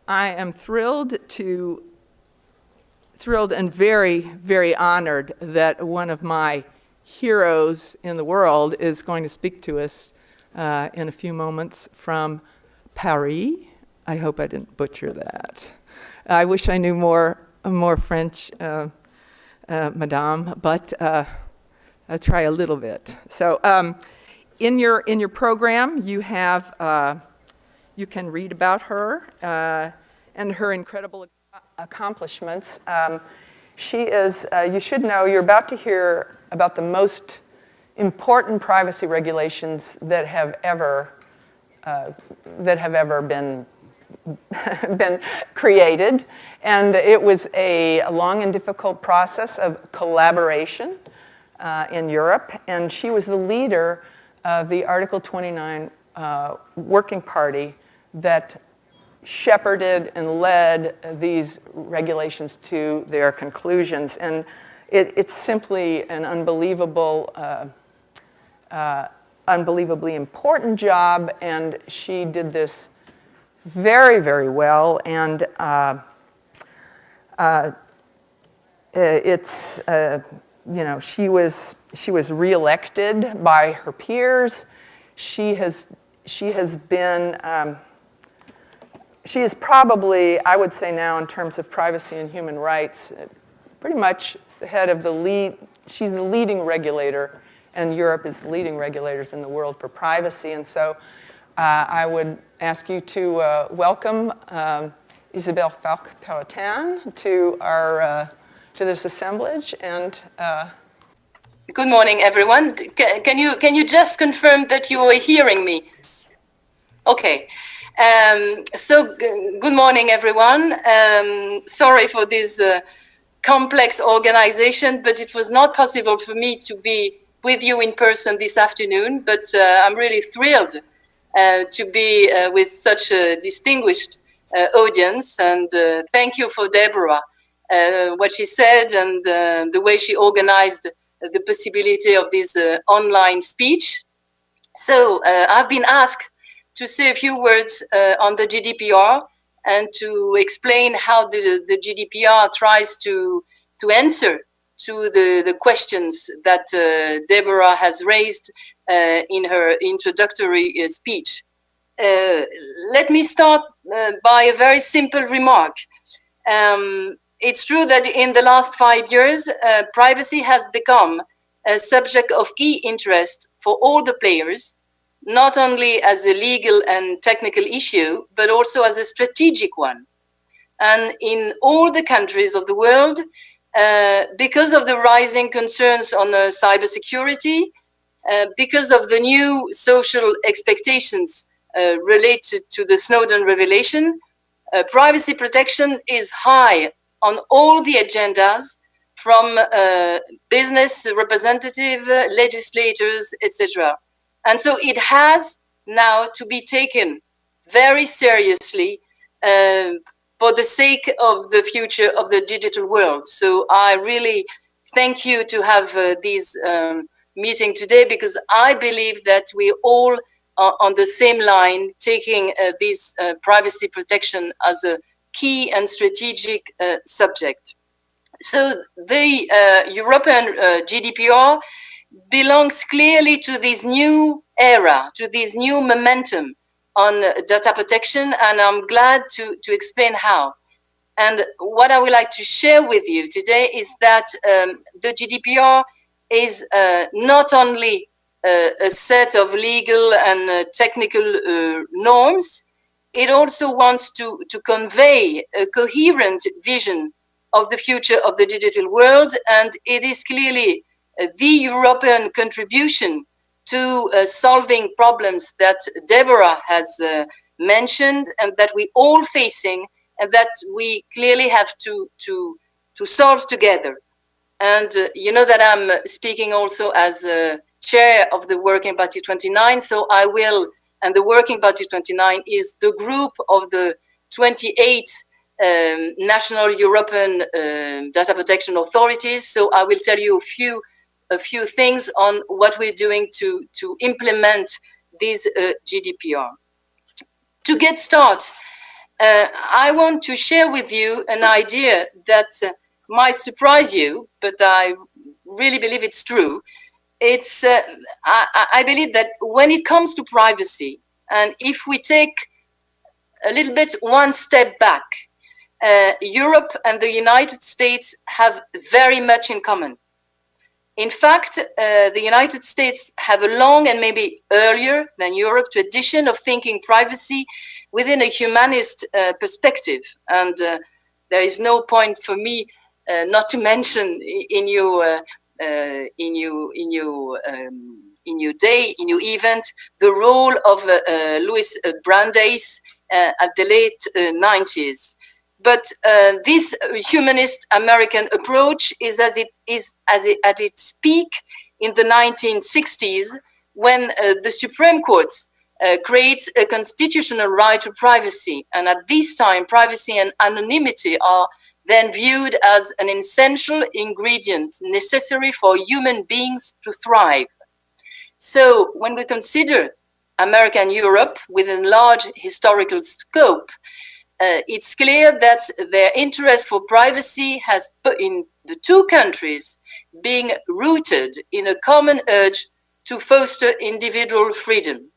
I am thrilled and very, very honored that one of my heroes in the world is going to speak to us in a few moments from Paris. I hope I didn't butcher that. I wish I knew more French, Madame, but I'll try a little bit. So in your program, you have you can read about her and her incredible accomplishments. She is, you should know, you're about to hear about the most important privacy regulations that have ever been created. And it was a long and difficult process of collaboration in Europe. And she was the leader of the Article 29 Working Party that shepherded and led these regulations to their conclusions. And it's simply an unbelievably important job, and she did this very, very well. And she was reelected by her peers. She is probably, I would say now, in terms of privacy and human rights, pretty much the head of the lead. She's the leading regulator, and Europe is the leading regulators in the world for privacy. And so I would ask you to welcome Isabelle Falque-Pierrotin to this assemblage. And good morning, everyone. Can you just confirm that you are hearing me? Okay. So good morning, everyone. Sorry for this complex organization, but it was not possible for me to be with you in person this afternoon. But I'm really thrilled to be with such a distinguished audience. And thank you for Deborah, what she said and the way she organized the possibility of this online speech. So I've been asked to say a few words on the GDPR and to explain how the GDPR tries to answer to the questions that Deborah has raised in her introductory speech. Let me start by a very simple remark. It's true that in the last 5 years, privacy has become a subject of key interest for all the players, not only as a legal and technical issue, but also as a strategic one. And in all the countries of the world, because of the rising concerns on cybersecurity, because of the new social expectations related to the Snowden revelation, privacy protection is high on all the agendas from business representative, legislators, etc. And so it has now to be taken very seriously for the sake of the future of the digital world. So I really thank you to have this meeting today, because I believe that we all are on the same line, taking this privacy protection as a key and strategic subject. So the European GDPR belongs clearly to this new era, to this new momentum on data protection, and I'm glad to explain how. And what I would like to share with you today is that the GDPR is not only a set of legal and technical norms, it also wants to convey a coherent vision of the future of the digital world, and it is clearly the European contribution to solving problems that Deborah has mentioned and that we all facing and that we clearly have to solve together. And you know that I'm speaking also as chair of the Working Party 29, so I will, and the Working Party 29 is the group of the 28 national European data protection authorities. So I will tell you a few things on what we're doing to implement this GDPR. To get started, I want to share with you an idea that might surprise you, but I really believe it's true. I believe that when it comes to privacy, and if we take a little bit one step back, Europe and the United States have very much in common. In fact, the United States have a long and maybe earlier than Europe tradition of thinking privacy within a humanist perspective. And there is no point for me not to mention in your event the role of Louis Brandeis at the late 90s. But this humanist American approach is at its peak in the 1960s, when the Supreme Court creates a constitutional right to privacy. And at this time, privacy and anonymity are then viewed as an essential ingredient necessary for human beings to thrive. So when we consider America and Europe within large historical scope, it's clear that their interest for privacy has put in the two countries being rooted in a common urge to foster individual freedom.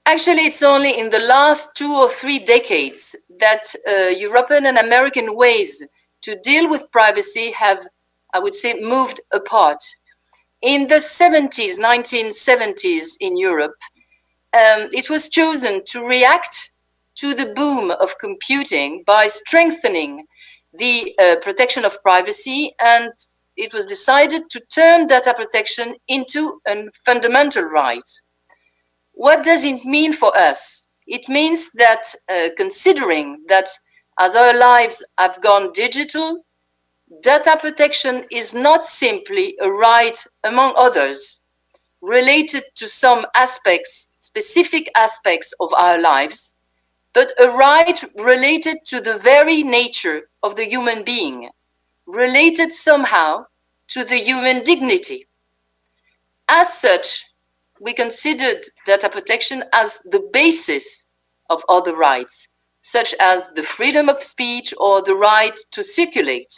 Actually, it's only in the last 2 or 3 decades that European and American ways to deal with privacy have, I would say, moved apart. In the 1970s in Europe, it was chosen to react to the boom of computing by strengthening the protection of privacy, and it was decided to turn data protection into a fundamental right. What does it mean for us? It means that considering that as our lives have gone digital, data protection is not simply a right among others related to some aspects, specific aspects of our lives, but a right related to the very nature of the human being, related somehow to the human dignity. As such, we considered data protection as the basis of other rights, such as the freedom of speech or the right to circulate.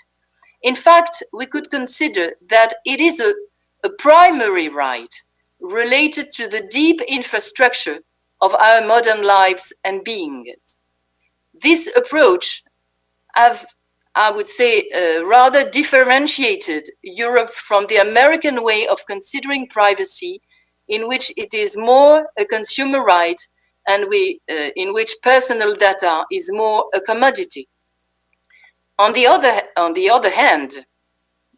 In fact, we could consider that it is a primary right related to the deep infrastructure of our modern lives and beings. This approach have, I would say, rather differentiated Europe from the American way of considering privacy, in which it is more a consumer right and in which personal data is more a commodity. On the other hand,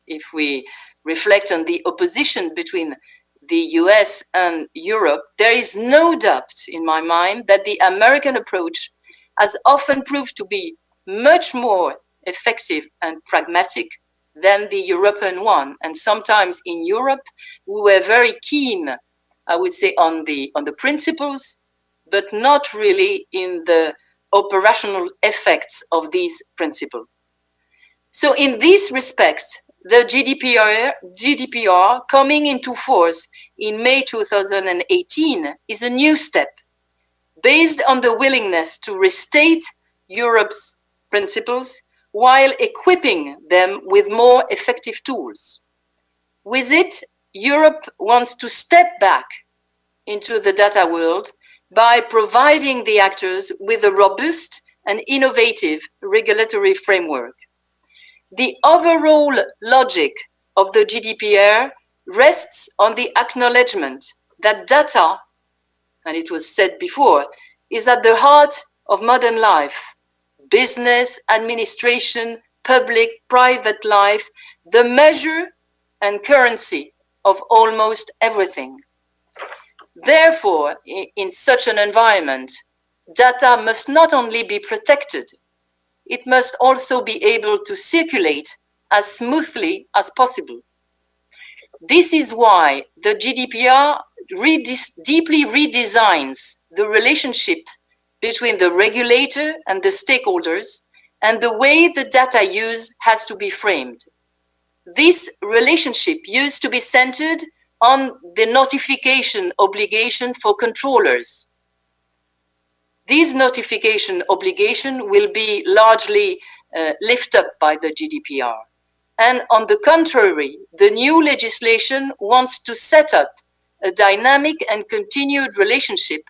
if we reflect on the opposition between the US and Europe, there is no doubt in my mind that the American approach has often proved to be much more effective and pragmatic than the European one. And sometimes in Europe, we were very keen, I would say, on the principles, but not really in the operational effects of these principles. So in this respect, the GDPR coming into force in May 2018 is a new step based on the willingness to restate Europe's principles while equipping them with more effective tools. With it, Europe wants to step back into the data world by providing the actors with a robust and innovative regulatory framework. The overall logic of the GDPR rests on the acknowledgement that data, and it was said before, is at the heart of modern life, business, administration, public, private life, the measure and currency of almost everything. Therefore, in such an environment, data must not only be protected, it must also be able to circulate as smoothly as possible. This is why the GDPR deeply redesigns the relationship between the regulator and the stakeholders, and the way the data use has to be framed. This relationship used to be centered on the notification obligation for controllers. this notification obligation will be largely lifted up by the GDPR. And on the contrary, the new legislation wants to set up a dynamic and continued relationship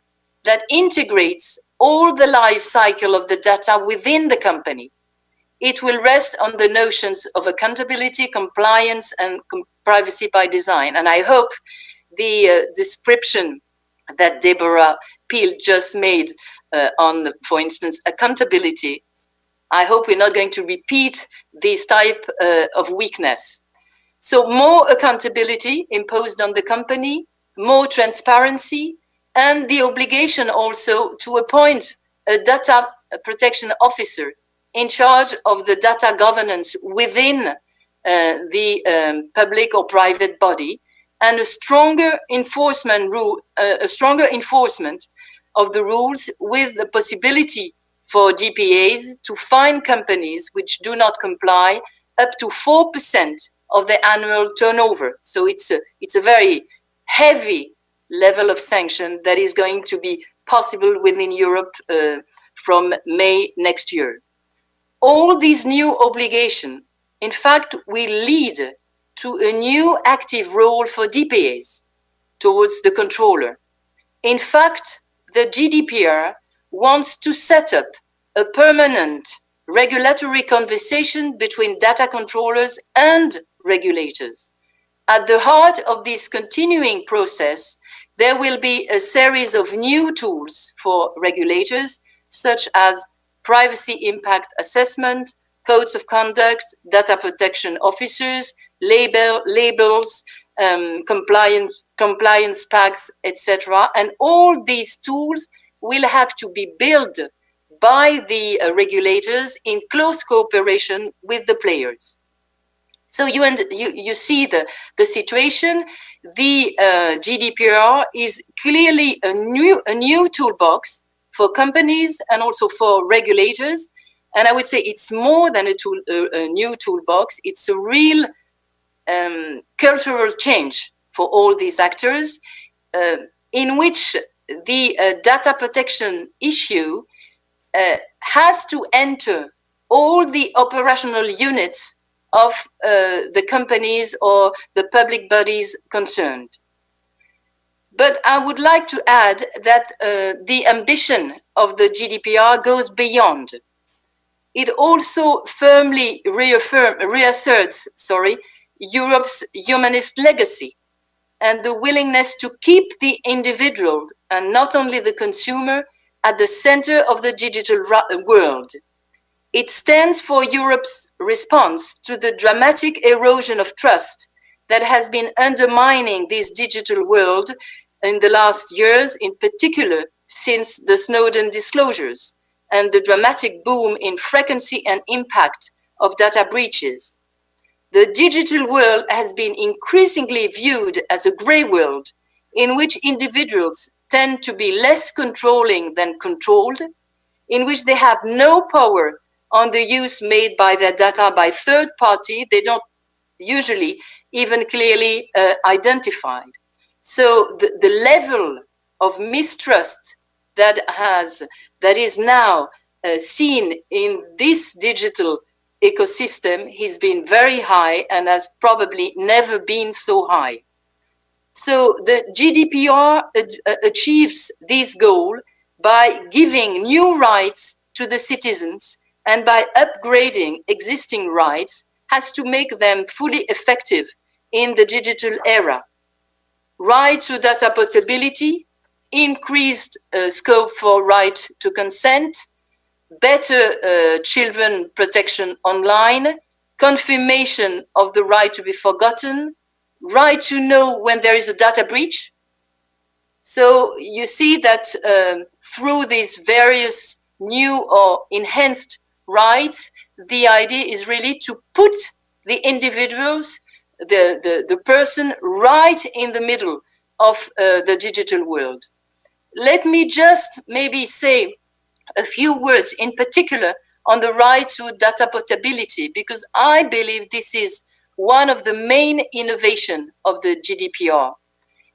that integrates all the life cycle of the data within the company. It will rest on the notions of accountability, compliance, and privacy by design. And I hope the description that Deborah Peel just made on, for instance, accountability, I hope we're not going to repeat this type of weakness. So more accountability imposed on the company, more transparency, and the obligation also to appoint a data protection officer in charge of the data governance within the public or private body, and a stronger enforcement of the rules, with the possibility for DPAs to fine companies which do not comply up to 4% of the annual turnover. So it's a very heavy level of sanction that is going to be possible within Europe from May next year. All these new obligations, in fact, will lead to a new active role for DPAs towards the controller. In fact, the GDPR wants to set up a permanent regulatory conversation between data controllers and regulators. At the heart of this continuing process, there will be a series of new tools for regulators, such as privacy impact assessment, codes of conduct, data protection officers, labels, compliance packs, etc. And all these tools will have to be built by the regulators in close cooperation with the players. So you see the situation. The GDPR is clearly a new toolbox for companies and also for regulators. And I would say it's more than a new toolbox. It's a real cultural change for all these actors, in which the data protection issue has to enter all the operational units of the companies or the public bodies concerned. But I would like to add that the ambition of the GDPR goes beyond. It also firmly reasserts Europe's humanist legacy and the willingness to keep the individual and not only the consumer at the center of the digital world. It stands for Europe's response to the dramatic erosion of trust that has been undermining this digital world in the last years, in particular since the Snowden disclosures and the dramatic boom in frequency and impact of data breaches. The digital world has been increasingly viewed as a gray world in which individuals tend to be less controlling than controlled, in which they have no power on the use made by their data by third party. They don't usually even clearly identified. So the level of mistrust that is now seen in this digital ecosystem has been very high and has probably never been so high. So the GDPR achieves this goal by giving new rights to the citizens, and by upgrading existing rights has to make them fully effective in the digital era. Right to data portability, increased scope for right to consent, better children protection online, confirmation of the right to be forgotten, right to know when there is a data breach. So you see that through these various new or enhanced rights, the idea is really to put the individuals, the person right in the middle of the digital world. Let me just maybe say a few words in particular on the right to data portability, because I believe this is one of the main innovations of the GDPR.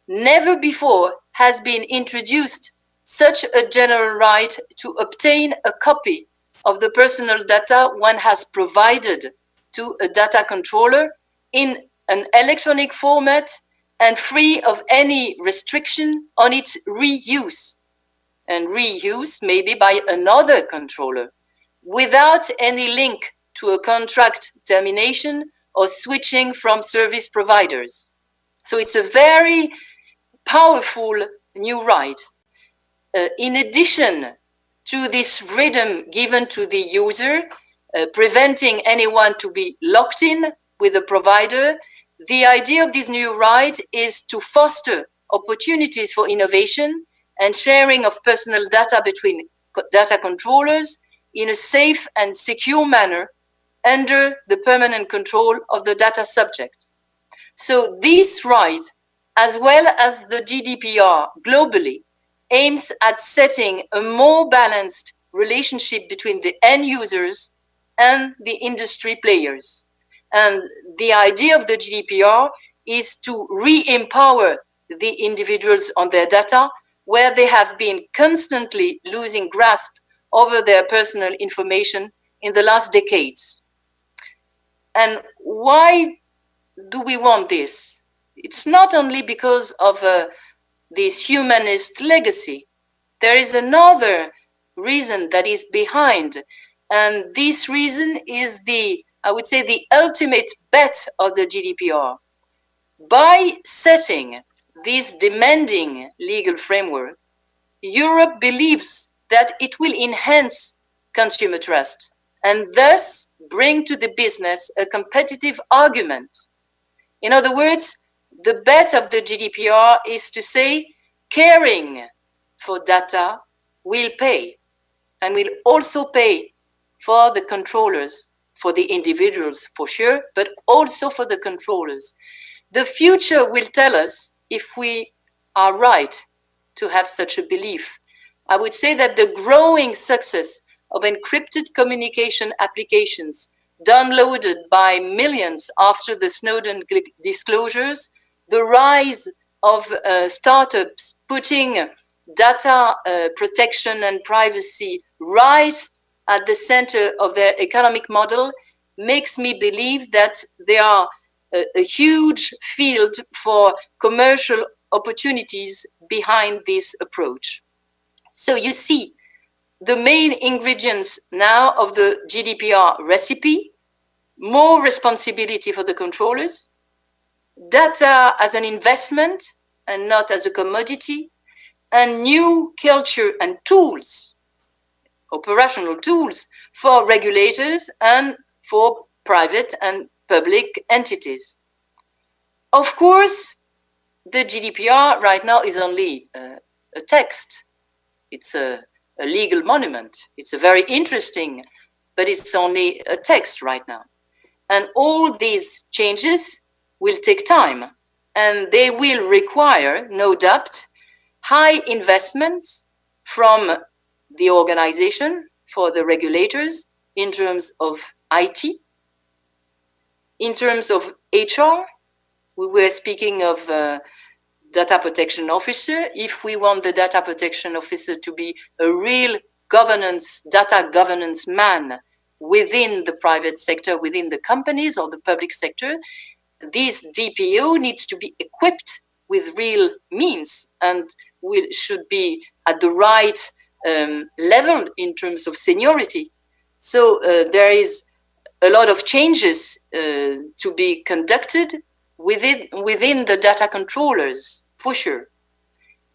Never before has been introduced such a general right to obtain a copy of the personal data one has provided to a data controller in an electronic format and free of any restriction on its reuse, and reuse maybe by another controller, without any link to a contract termination or switching from service providers. So it's a very powerful new right. In addition to this freedom given to the user, preventing anyone to be locked in with a provider, the idea of this new right is to foster opportunities for innovation and sharing of personal data between data controllers in a safe and secure manner under the permanent control of the data subject. So this right, as well as the GDPR globally, aims at setting a more balanced relationship between the end users and the industry players. And the idea of the GDPR is to re-empower the individuals on their data, where they have been constantly losing grasp over their personal information in the last decades. And why do we want this? It's not only because of this humanist legacy. There is another reason that is behind, and this reason is I would say, the ultimate bet of the GDPR. By setting this demanding legal framework, Europe believes that it will enhance consumer trust and thus bring to the business a competitive argument. In other words, the bet of the GDPR is to say, caring for data will pay, and will also pay for the controllers, for the individuals for sure, but also for the controllers. The future will tell us if we are right to have such a belief. I would say that the growing success of encrypted communication applications downloaded by millions after the Snowden disclosures, the rise of startups putting data protection and privacy right at the center of their economic model makes me believe that there are a huge field for commercial opportunities behind this approach. So you see, the main ingredients now of the GDPR recipe: more responsibility for the controllers, data as an investment and not as a commodity, and new culture and tools, operational tools for regulators and for private and public entities. Of course, the GDPR right now is only a text. It's a legal monument. It's a very interesting, but it's only a text right now. And all these changes will take time, and they will require, no doubt, high investments from the organization, for the regulators, in terms of IT, in terms of HR. We were speaking of data protection officer. If we want the data protection officer to be a real data governance man within the private sector, within the companies or the public sector, this DPO needs to be equipped with real means and should be at the right level in terms of seniority. So there is a lot of changes to be conducted within the data controllers, for sure.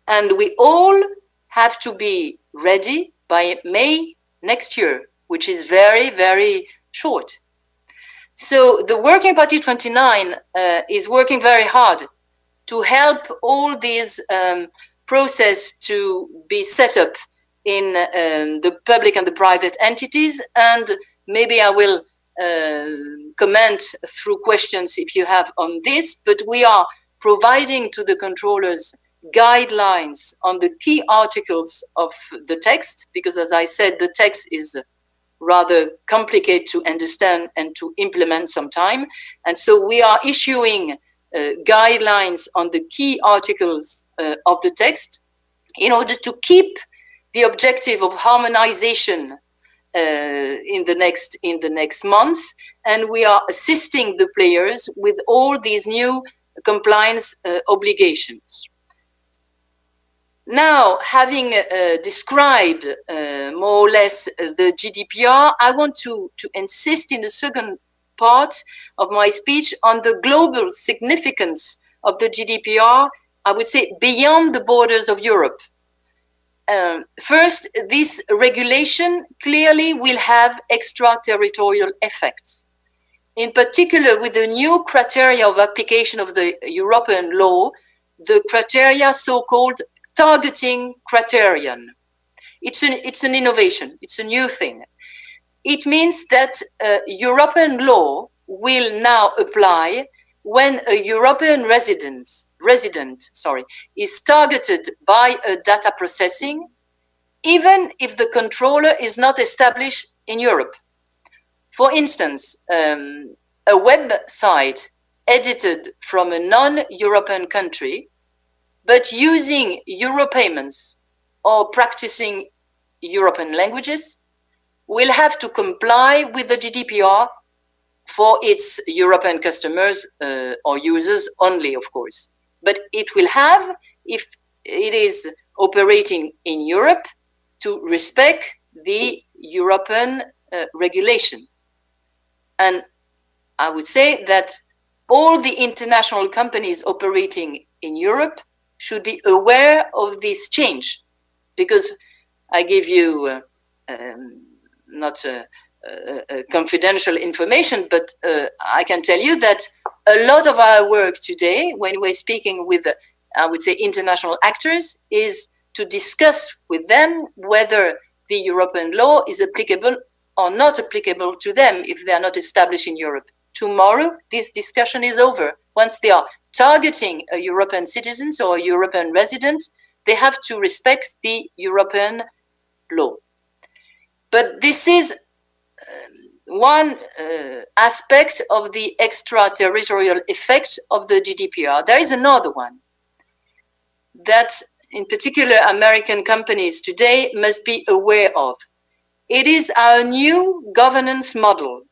And we all have to be ready by May next year, which is very, very short. So the Working Party 29 is working very hard to help all these process to be set up in the public and the private entities. And maybe I will comment through questions if you have on this, but we are providing to the controllers guidelines on the key articles of the text, because as I said, the text is rather complicated to understand and to implement sometime. And so we are issuing guidelines on the key articles of the text, in order to keep the objective of harmonization in the next months, and we are assisting the players with all these new compliance obligations. Now, having described more or less the GDPR, I want to insist in the second part of my speech on the global significance of the GDPR, I would say, beyond the borders of Europe. First, this regulation clearly will have extraterritorial effects. In particular, with the new criteria of application of the European law, the criteria so-called targeting criterion. It's an innovation, it's a new thing. It means that European law will now apply when a European resident is targeted by a data processing, even if the controller is not established in Europe. For instance, a website edited from a non-European country, but using Euro payments or practicing European languages, will have to comply with the GDPR for its European customers or users only, of course. But it will have, if it is operating in Europe, to respect the European regulation. And I would say that all the international companies operating in Europe should be aware of this change, because I give you not confidential information, but I can tell you that a lot of our work today, when we're speaking with, I would say, international actors, is to discuss with them whether the European law is applicable or not applicable to them if they are not established in Europe. Tomorrow, this discussion is over. Once they are targeting a European citizen or a European resident, they have to respect the European law. But this is one aspect of the extraterritorial effect of the GDPR. There is another one that, in particular, American companies today must be aware of. It is our new governance model.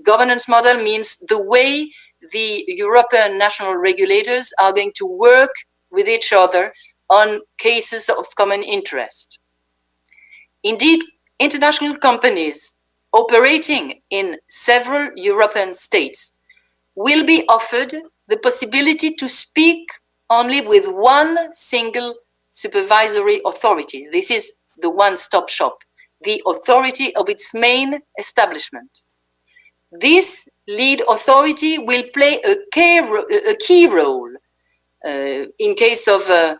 Governance model means the way the European national regulators are going to work with each other on cases of common interest. Indeed, international companies operating in several European states will be offered the possibility to speak only with one single supervisory authority. This is the one-stop shop, the authority of its main establishment. This lead authority will play a key role in case of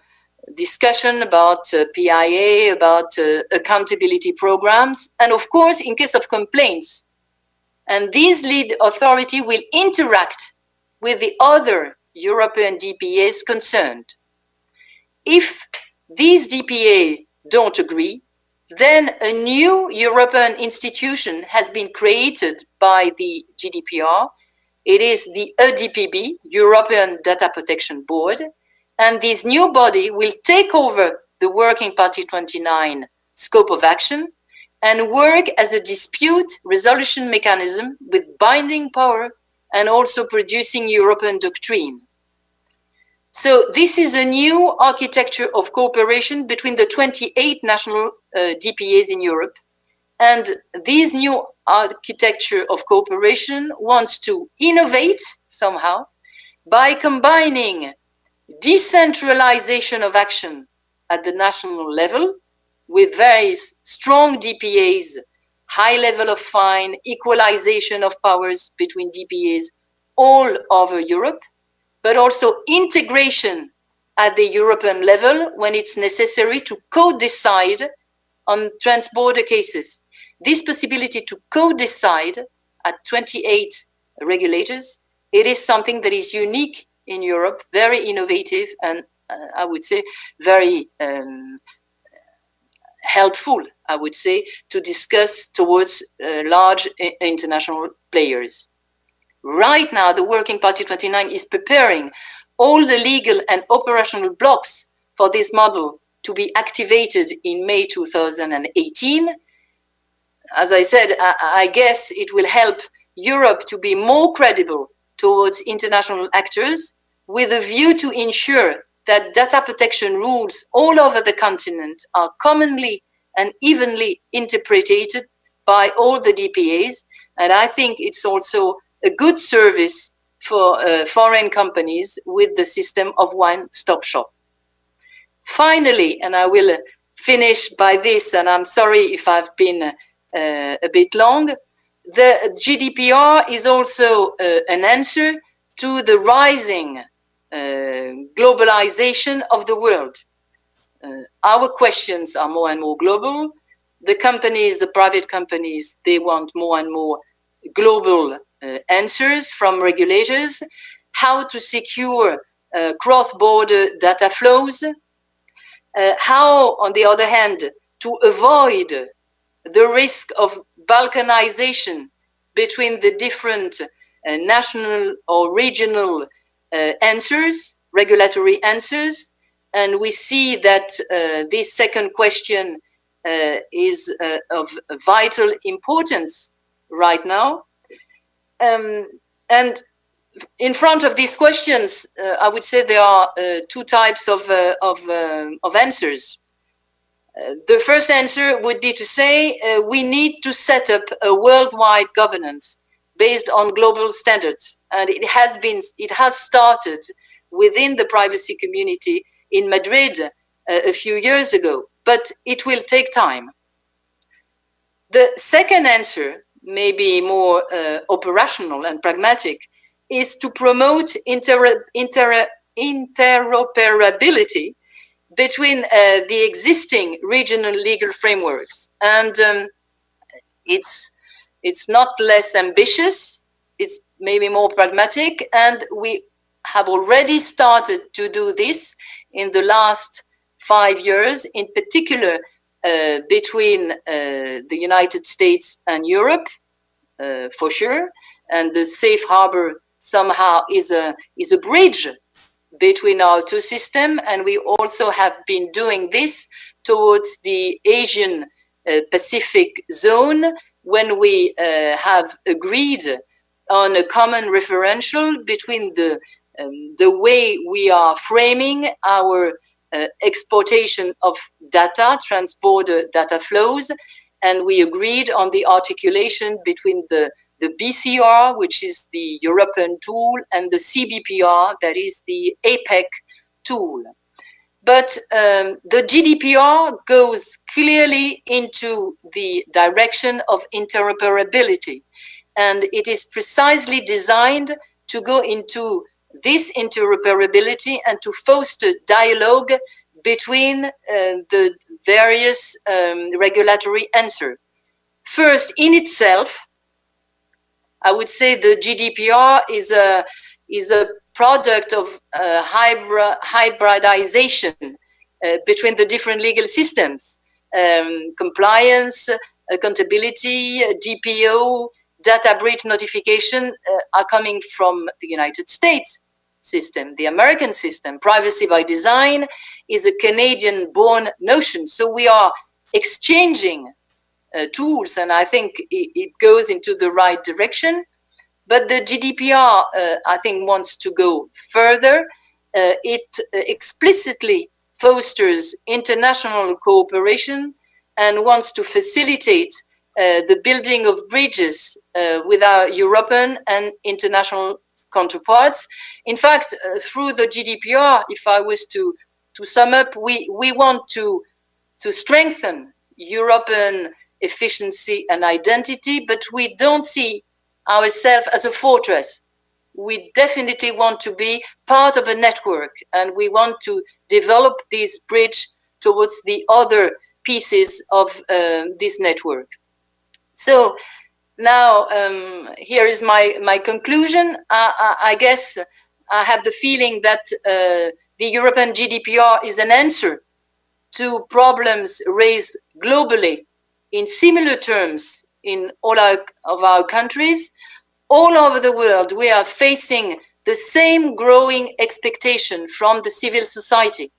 discussion about PIA, about accountability programs, and of course, in case of complaints. And this lead authority will interact with the other European DPAs concerned. If these DPA don't agree, then a new European institution has been created by the GDPR. It is the EDPB, European Data Protection Board, and this new body will take over the Working Party 29 scope of action and work as a dispute resolution mechanism with binding power and also producing European doctrine. So this is a new architecture of cooperation between the 28 national DPAs in Europe. And this new architecture of cooperation wants to innovate somehow by combining decentralization of action at the national level with very strong DPAs, high level of fine, equalization of powers between DPAs all over Europe, but also integration at the European level when it's necessary to co-decide on trans-border cases. This possibility to co-decide at 28 regulators, it is something that is unique in Europe, very innovative, and I would say very helpful, I would say, to discuss towards large international players. Right now, the Working Party 29 is preparing all the legal and operational blocks for this model to be activated in May 2018. As I said, I guess it will help Europe to be more credible towards international actors, with a view to ensure that data protection rules all over the continent are commonly and evenly interpreted by all the DPAs. And I think it's also a good service for foreign companies with the system of one-stop shop. Finally, and I will finish by this, and I'm sorry if I've been a bit long, the GDPR is also an answer to the rising globalization of the world. Our questions are more and more global. The companies, the private companies, they want more and more global answers from regulators, how to secure cross-border data flows, how, on the other hand, to avoid the risk of balkanization between the different national or regional answers, regulatory answers. And we see that this second question is of vital importance right now. And in front of these questions, I would say there are two types of answers. The first answer would be to say we need to set up a worldwide governance based on global standards, and it has started within the privacy community in Madrid a few years ago, but it will take time. The second answer, maybe more operational and pragmatic, is to promote interoperability between the existing regional legal frameworks. And it's not less ambitious, it's maybe more pragmatic, and we have already started to do this in the last 5 years, in particular between the United States and Europe, for sure. And the safe harbor somehow is a bridge between our two systems, and we also have been doing this towards the Asian Pacific zone when we have agreed on a common referential between the way we are framing our exportation of data, transborder data flows, and we agreed on the articulation between the BCR, which is the European tool, and the CBPR, that is the APEC tool. But the GDPR goes clearly into the direction of interoperability, and it is precisely designed to go into this interoperability and to foster dialogue between the various regulatory answers. First, in itself, I would say the GDPR is a product of hybridization between the different legal systems. Compliance, accountability, DPO, data breach notification are coming from the United States system. The American system, privacy by design, is a Canadian-born notion. So we are exchanging tools, and I think it goes into the right direction. But the GDPR, I think, wants to go further. It explicitly fosters international cooperation and wants to facilitate the building of bridges with our European and international counterparts. In fact, through the GDPR, if I was to sum up, we want to strengthen European efficiency and identity, but we don't see ourselves as a fortress. We definitely want to be part of a network, and we want to develop this bridge towards the other pieces of this network. So now here is my conclusion. I guess I have the feeling that the European GDPR is an answer to problems raised globally in similar terms in all of our countries. All over the world, we are facing the same growing expectation from the civil society.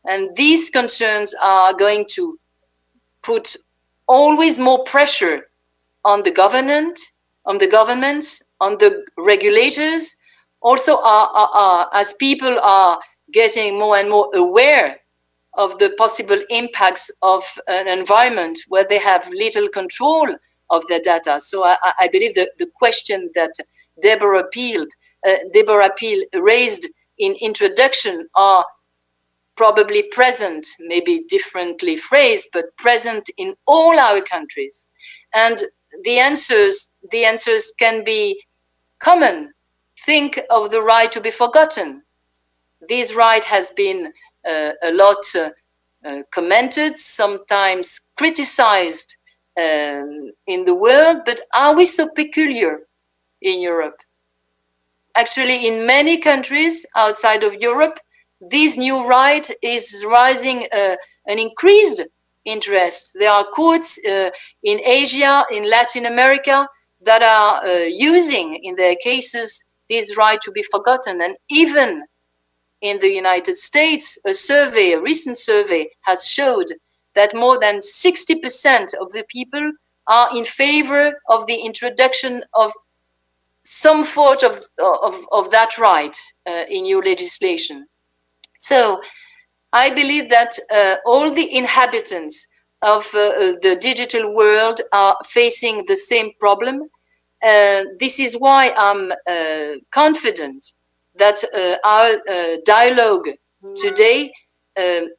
And these concerns are going to put always more pressure on the governments, on the regulators. Also, as people are getting more and more aware of the possible impacts of an environment where they have little control of their data. So I believe that the question that Deborah Peel raised in introduction are probably present, maybe differently phrased, but present in all our countries. And the answers can be common. Think of the right to be forgotten. This right has been a lot commented, sometimes criticized in the world, but are we so peculiar in Europe? Actually, in many countries outside of Europe, this new right is rising an increased interest. There are courts in Asia, in Latin America, that are using in their cases this right to be forgotten. And even in the United States, a recent survey has showed that more than 60% of the people are in favor of the introduction of some sort of that right in new legislation. So I believe that all the inhabitants of the digital world are facing the same problem. This is why I'm confident that our dialogue today,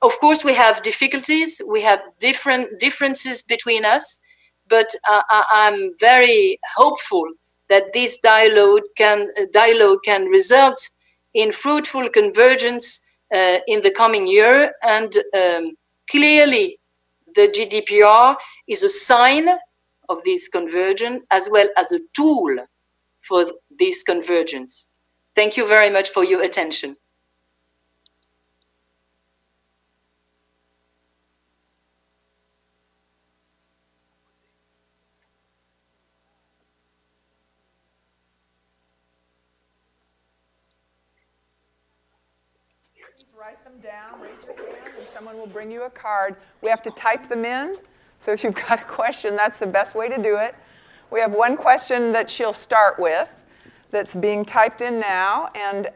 of course, we have difficulties, we have differences between us, but I'm very hopeful that this dialogue can result in fruitful convergence in the coming year. And clearly, the GDPR is a sign of this convergence as well as a tool for this convergence. Thank you very much for your attention. Write them down, raise your hand, and someone will bring you a card. We have to type them in, so if you've got a question, that's the best way to do it. We have one question that she'll start with that's being typed in now, and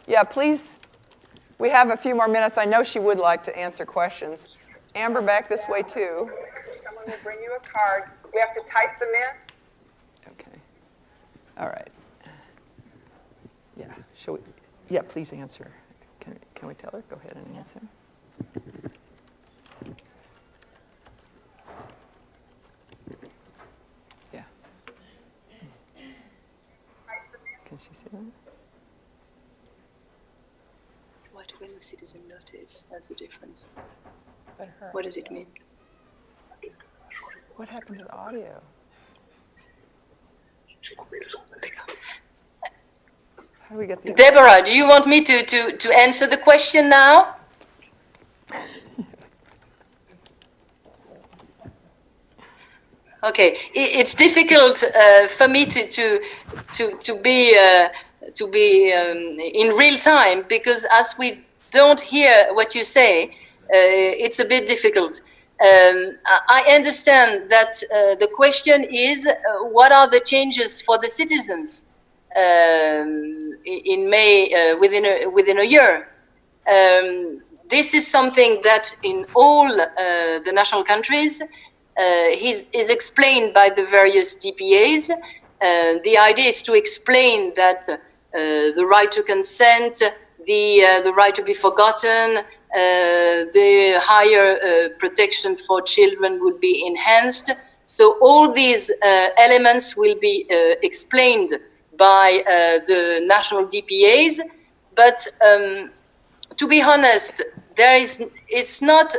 yeah, please, we have a few more minutes. I know she would like to answer questions. Amber, back this way too. Someone will bring you a card. We have to type them in. Okay. All right. Yeah. Shall we? Yeah, please answer. Can we tell her? Go ahead and answer. Yeah. Can she see that? What will the citizen notice as a difference? But her. What does it mean? What happened to the audio? How do we get the Deborah, do you want me to answer the question now? Okay, it's difficult for me to be in real time, because as we don't hear what you say, it's a bit difficult. I understand that the question is, what are the changes for the citizens in May, within a year? This is something that in all the national countries is explained by the various DPAs. The idea is to explain that the right to consent, the right to be forgotten, the higher protection for children would be enhanced. So all these elements will be explained by the national DPAs. But to be honest, it's not,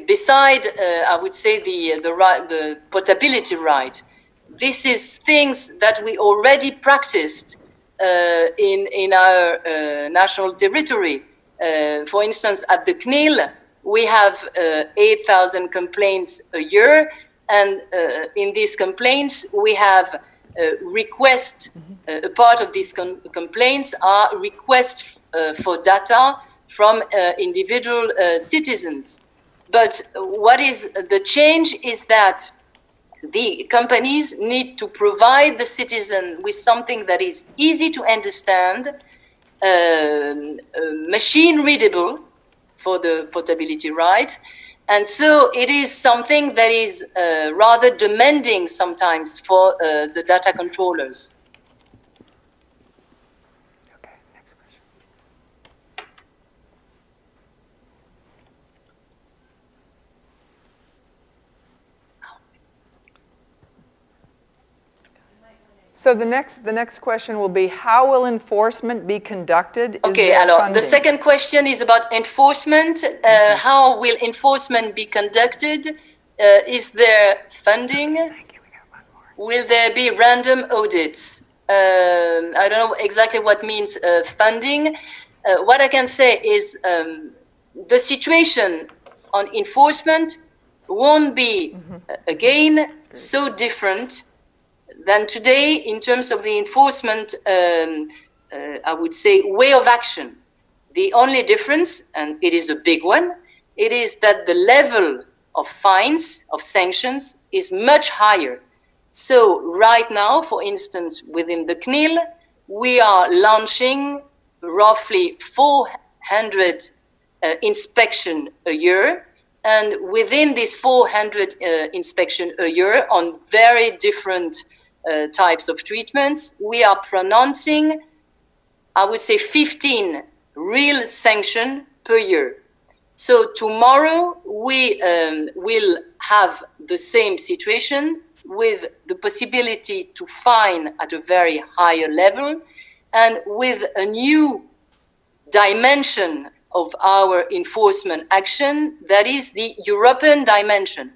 beside, I would say, the portability right. This is things that we already practiced in our national territory. For instance, at the CNIL, we have 8,000 complaints a year, and in these complaints, we have requests. A part of these complaints are requests for data from individual citizens. But what is the change is that the companies need to provide the citizen with something that is easy to understand, machine readable for the portability right. And so it is something that is rather demanding sometimes for the data controllers. Okay, next question. So the next question will be, how will enforcement be conducted? Okay, alors, the second question is about enforcement. How will enforcement be conducted? Is there funding? Will there be random audits? I don't know exactly what means funding. What I can say is the situation on enforcement won't be, again, so different than today in terms of the enforcement, I would say, way of action. The only difference, and it is a big one, it is that the level of fines, of sanctions, is much higher. So right now, for instance, within the CNIL, we are launching roughly 400 inspection a year. And within this 400 inspection a year on very different types of treatments, we are pronouncing, I would say, 15 real sanctions per year. So tomorrow we will have the same situation with the possibility to fine at a very higher level and with a new dimension of our enforcement action, that is the European dimension.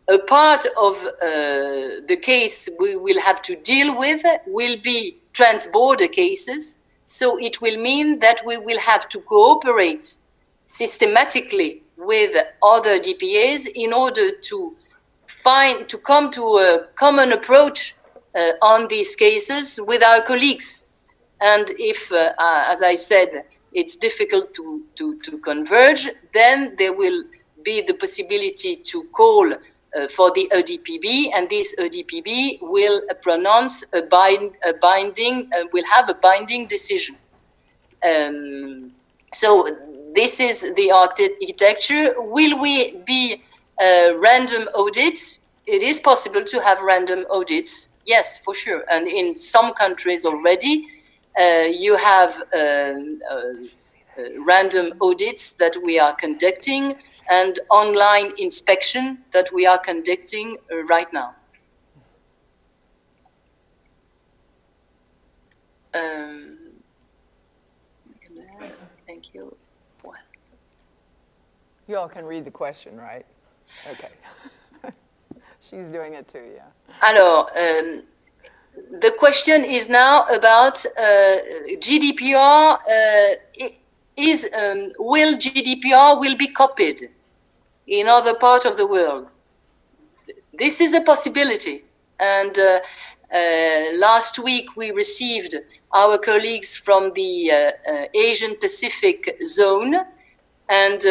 A part of the case we will have to deal with will be trans-border cases. So it will mean that we will have to cooperate systematically with other DPAs in order to come to a common approach on these cases with our colleagues. And if, as I said, it's difficult to converge, then there will be the possibility to call for the EDPB, and this EDPB will pronounce will have a binding decision. So this is the architecture. Will we be random audits? It is possible to have random audits, yes, for sure. And in some countries already, you have random audits that we are conducting and online inspection that we are conducting right now. Thank you. You all can read the question, right? Okay. She's doing it too, yeah. Alors, the question is now about GDPR. Will GDPR be copied in other parts of the world? This is a possibility. And last week we received our colleagues from the Asian Pacific zone, and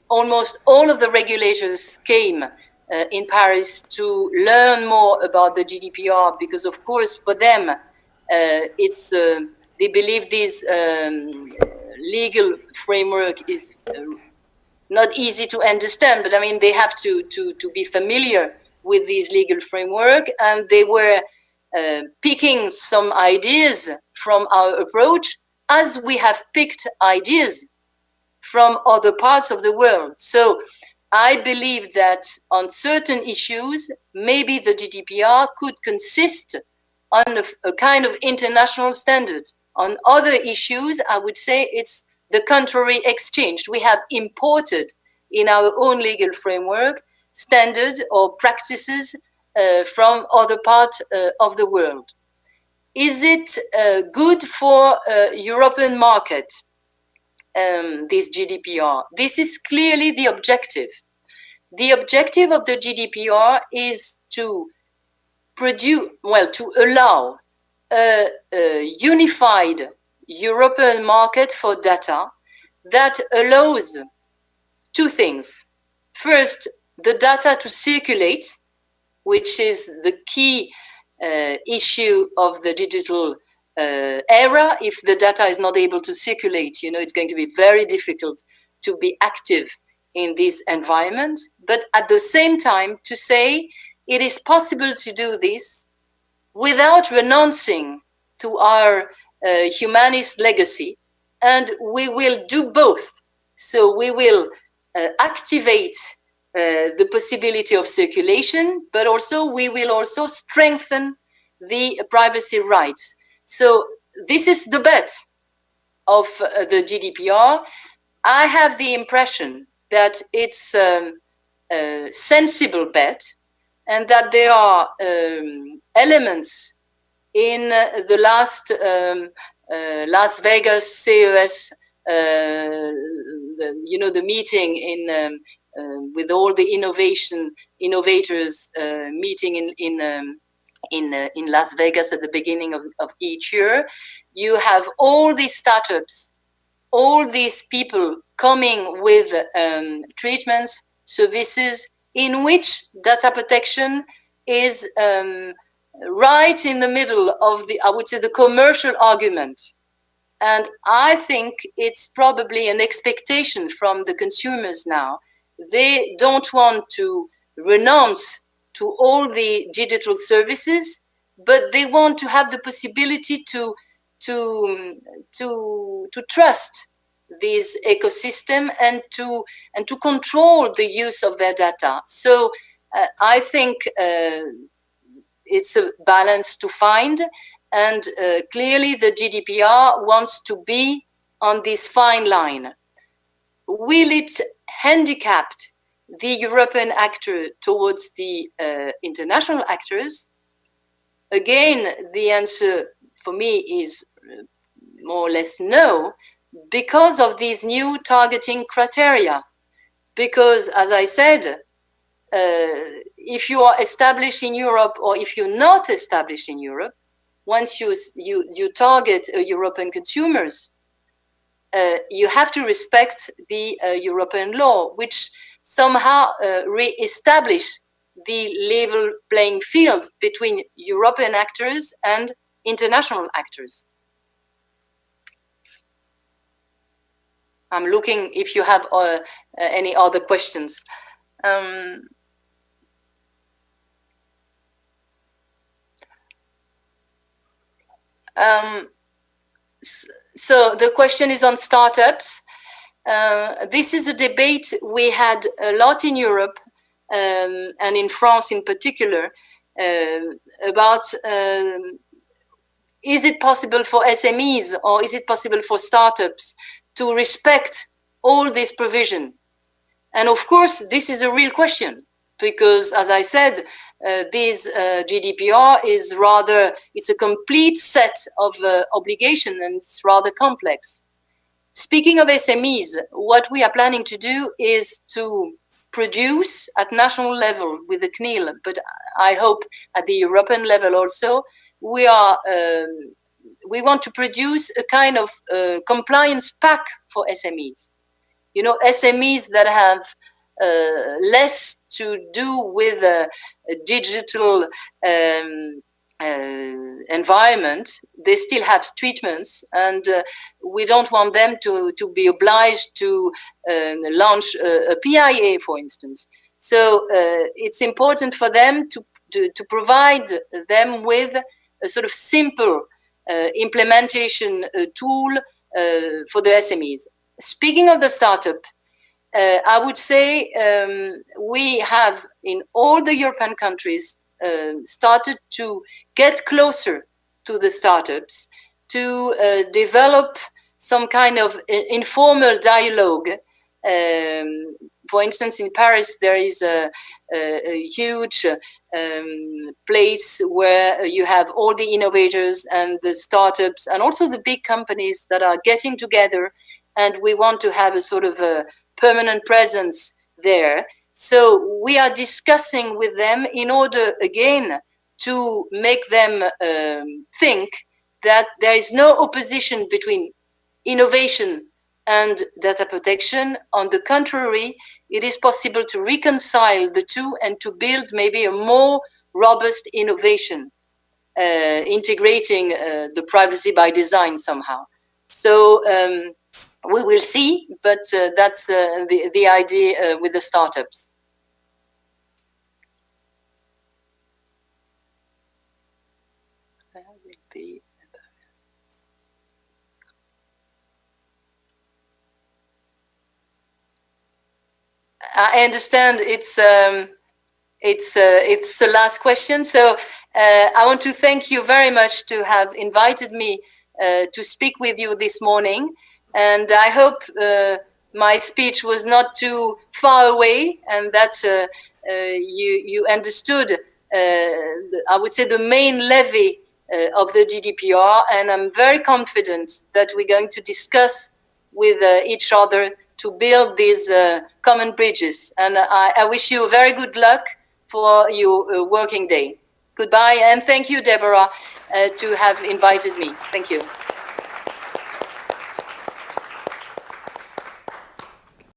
almost all of the regulators came in Paris to learn more about the GDPR, because of course for them they believe this legal framework is not easy to understand, but I mean they have to be familiar with this legal framework, and they were picking some ideas from our approach, as we have picked ideas from other parts of the world. So I believe that on certain issues, maybe the GDPR could consist on a kind of international standard. On other issues, I would say it's the contrary exchange. We have imported in our own legal framework standards or practices from other parts of the world. Is it good for European market? This GDPR. This is clearly the objective. The objective of the GDPR is to allow a unified European market for data that allows two things. First, the data to circulate, which is the key issue of the digital era. If the data is not able to circulate, it's going to be very difficult to be active in this environment. But at the same time, to say it is possible to do this without renouncing to our humanist legacy, and we will do both. So we will activate the possibility of circulation, but also we will also strengthen the privacy rights. So this is the bet of the GDPR. I have the impression that it's a sensible bet, and that there are elements in the last Las Vegas CES, the meeting in with all the innovators meeting in Las Vegas at the beginning of each year. You have all these startups, all these people coming with treatments, services in which data protection is right in the middle of the, I would say, the commercial argument. And I think it's probably an expectation from the consumers now. They don't want to renounce to all the digital services, but they want to have the possibility to trust this ecosystem and to control the use of their data. So I think it's a balance to find, and clearly the GDPR wants to be on this fine line. Will it handicap the European actor towards the international actors? Again, the answer for me is more or less no, because of these new targeting criteria. Because, as I said, if you are established in Europe, or if you're not established in Europe, once you target European consumers, you have to respect the European law, which somehow re-establish the level playing field between European actors and international actors. I'm looking if you have any other questions. So the question is on startups. This is a debate we had a lot in Europe, and in France in particular, about is it possible for SMEs or is it possible for startups to respect all this provision? And of course, this is a real question, because as I said, this GDPR is rather, it's a complete set of obligations, and it's rather complex. Speaking of SMEs, what we are planning to do is to produce at national level with the CNIL, but I hope at the European level also, we want to produce a kind of compliance pack for SMEs. You know, SMEs that have less to do with a digital environment, they still have treatments, and we don't want them to be obliged to launch a PIA, for instance. So it's important for them to provide them with a sort of simple implementation tool for the SMEs. Speaking of the startup, I would say we have in all the European countries started to get closer to the startups, to develop some kind of informal dialogue. For instance, in Paris, there is a huge place where you have all the innovators and the startups and also the big companies that are getting together, and we want to have a sort of a permanent presence there. So we are discussing with them in order, again, to make them think that there is no opposition between innovation and data protection. On the contrary, it is possible to reconcile the two and to build maybe a more robust innovation, integrating the privacy by design somehow. So we will see, but that's the idea with the startups. I understand it's the last question. So I want to thank you very much to have invited me to speak with you this morning. And I hope my speech was not too far away and that you understood, I would say, the main levy of the GDPR. And I'm very confident that we're going to discuss with each other to build these common bridges. And I wish you very good luck for your working day. Goodbye, and thank you, Deborah, to have invited me. Thank you.